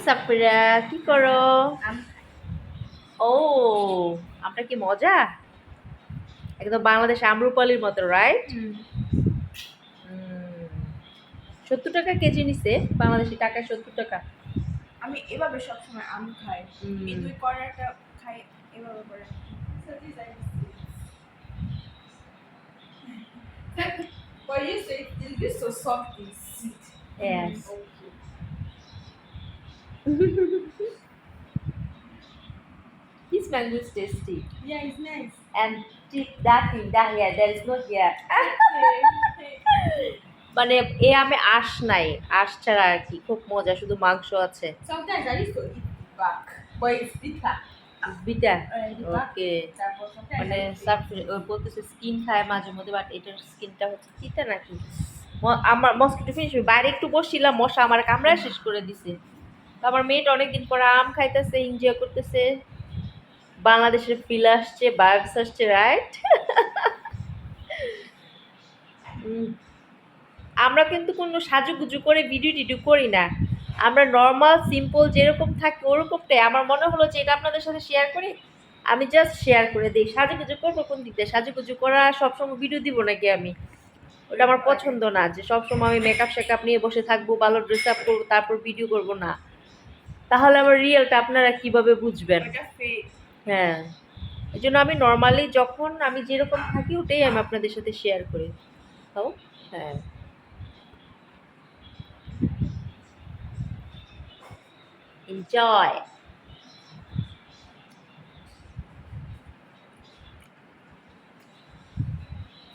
সাফরা কি করো? ও আমরা কি মজা একদম বাংলাদেশ আম্রপালির মতো, রাইট? 70 টাকা কেজি নিছে, বাংলাদেশি টাকায় 70 টাকা। আমি এভাবে সবসময় আম খাই, এই দুই কর্নারটা খাই এভাবে করে। But you say it's just so soft and sweet. Yes. Okay. This mango is tasty. Yeah, it's nice. And that thing, that here, there is no here. মানে এ আমে আঁশ নাই, আঁশ ছাড়া আর কি, খুব মজা, শুধু মাংস আছে। Sometimes I used to eat the back, but it's bitter. Beta The back. Okay, But sometimes মানে I used to সাফ eat ওর বলতেছে স্কিন খায় মাঝে মধ্যে, বাট এটার স্কিনটা হচ্ছে তিতা নাকি। আমার মস্কিটো ফিনিশ, বাইরে একটু বসছিলাম, মশা আমার কামড়ায় শেষ করে দিছে। তো আমার মেয়েটা অনেকদিন পর আম খাইতেছে, এনজয় করতেছে, বাংলাদেশের ফিল আসছে, বার্ডস আসছে, রাইট? আমরা কিন্তু কোনো সাজুগুজু করে ভিডিও টিডিও করি না, আমরা নর্মাল সিম্পল যেরকম থাকি ওরকমটাই। আমার মনে হলো যে এটা আপনাদের সাথে শেয়ার করি, আমি জাস্ট শেয়ার করে দিই। সাজুগুজু করবো কোন দিক দিয়ে? সাজুগুজু করা সবসময় ভিডিও দিব নাকি আমি? ওটা আমার পছন্দ না, যে সবসময় আমি মেকআপ শেকআপ নিয়ে বসে থাকবো, ভালো ড্রেস আপ করবো, তারপর ভিডিও করবো না। তাহলে আমার রিয়েলটা আপনারা কিভাবে বুঝবেন? হ্যাঁ, এই জন্য আমি নর্মালি যখন আমি যেরকম থাকি ওটাই আমি আপনাদের সাথে শেয়ার করি। তাও হ্যাঁ, এনজয়।